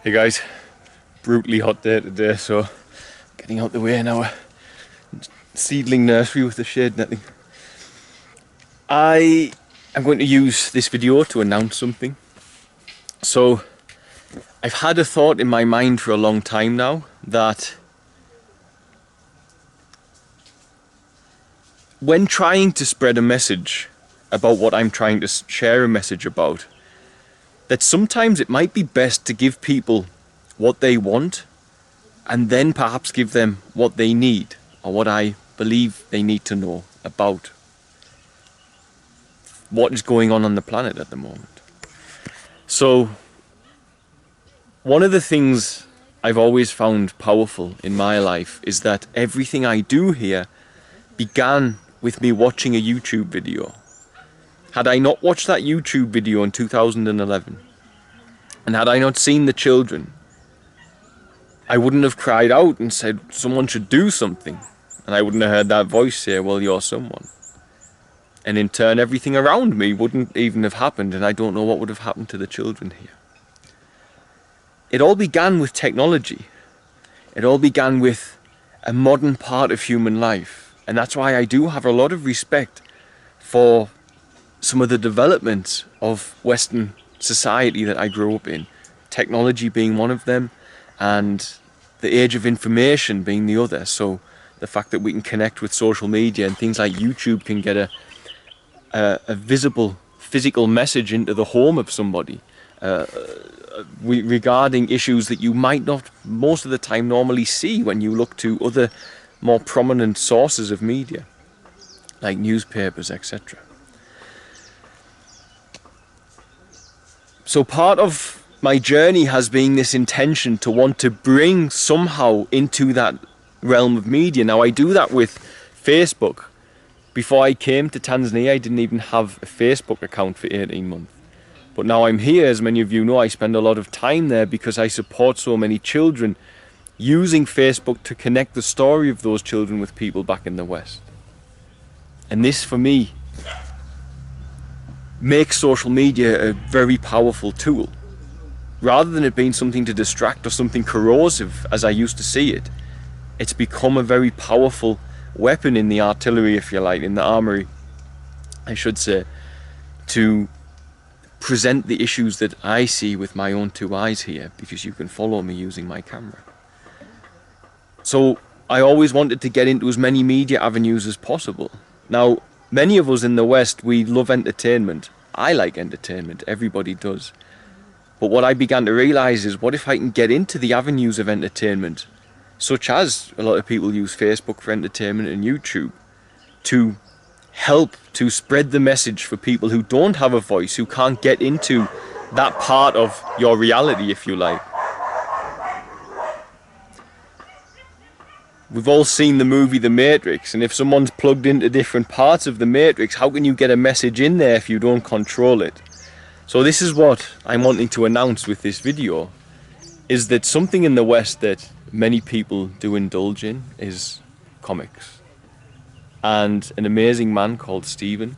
Hey guys, brutally hot day today, so getting out the way in our seedling nursery with the shade netting. I am going to use this video to announce something. So I've had a thought in my mind for a long time now that when trying to spread a message about what I'm trying to share a message about, that sometimes it might be best to give people what they want and then perhaps give them what they need, or what I believe they need to know about what is going on the planet at the moment. So one of the things I've always found powerful in my life is that everything I do here began with me watching a YouTube video. Had I not watched that YouTube video in 2011, and had I not seen the children, I wouldn't have cried out and said someone should do something, and I wouldn't have heard that voice say, well, you're someone. And in turn, everything around me wouldn't even have happened, and I don't know what would have happened to the children here. It all began with technology. It all began with a modern part of human life, and that's why I do have a lot of respect for some of the developments of Western society that I grew up in, technology being one of them, and the age of information being the other. So the fact that we can connect with social media and things like YouTube can get a visible physical message into the home of somebody regarding issues that you might not most of the time normally see when you look to other more prominent sources of media like newspapers, etc. So part of my journey has been this intention to want to bring somehow into that realm of media. Now I do that with Facebook. Before I came to Tanzania, I didn't even have a Facebook account for 18 months. But now I'm here, as many of you know, I spend a lot of time there because I support so many children using Facebook to connect the story of those children with people back in the West. And this, for me, makes social media a very powerful tool. Rather than it being something to distract or something corrosive as I used to see it, it's become a very powerful weapon in the artillery, if you like, in the armory, I should say, to present the issues that I see with my own two eyes here, because you can follow me using my camera. So I always wanted to get into as many media avenues as possible. Now, many of us in the West, we love entertainment. I like entertainment, everybody does. But what I began to realise is, what if I can get into the avenues of entertainment, such as a lot of people use Facebook for entertainment and YouTube, to help to spread the message for people who don't have a voice, who can't get into that part of your reality, if you like. We've all seen the movie The Matrix, and if someone's plugged into different parts of the Matrix, how can you get a message in there if you don't control it? So this is what I'm wanting to announce with this video, is that something in the West that many people do indulge in is comics. And an amazing man called Stephen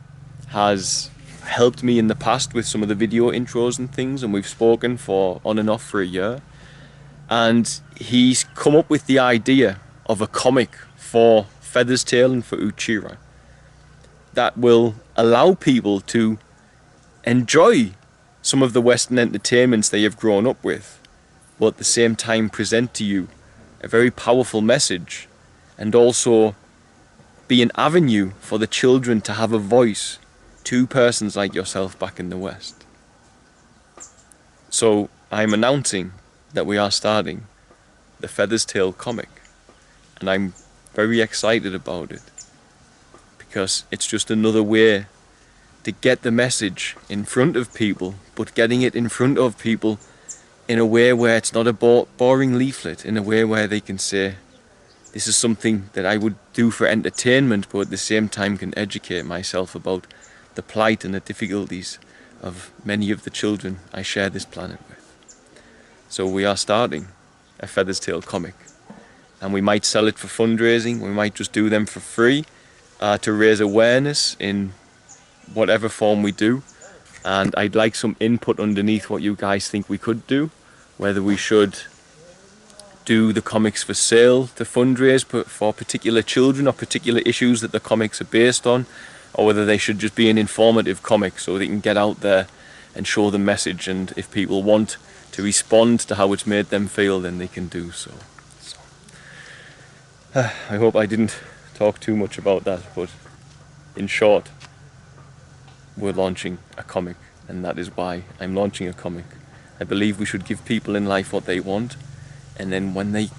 has helped me in the past with some of the video intros and things, and we've spoken for on and off for a year. And he's come up with the idea of a comic for Feather's Tail and for Uchira that will allow people to enjoy some of the Western entertainments they have grown up with, but at the same time present to you a very powerful message, and also be an avenue for the children to have a voice to persons like yourself back in the West. So I'm announcing that we are starting the Feather's Tail comic, and I'm very excited about it because it's just another way to get the message in front of people, but getting it in front of people in a way where it's not a boring leaflet, in a way where they can say, this is something that I would do for entertainment, but at the same time can educate myself about the plight and the difficulties of many of the children I share this planet with. So we are starting a Feather's Tail comic, and we might sell it for fundraising, we might just do them for free to raise awareness in whatever form we do. And I'd like some input underneath what you guys think we could do. whether we should do the comics for sale to fundraise for particular children or particular issues that the comics are based on, or whether they should just be an informative comic so they can get out there and show the message, and if people want to respond to how it's made them feel, then they can do so. I hope I didn't talk too much about that, but in short, we're launching a comic, and that is why I'm launching a comic. I believe we should give people in life what they want, and then when they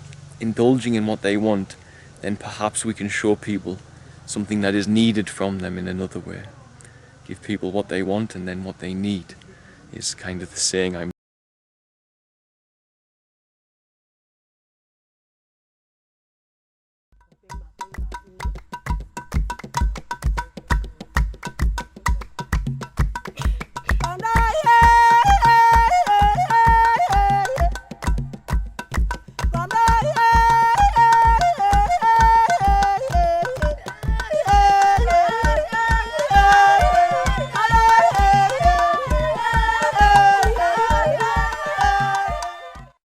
indulging in what they want, then perhaps we can show people something that is needed from them in another way. Give people what they want, and then what they need is kind of the saying I'm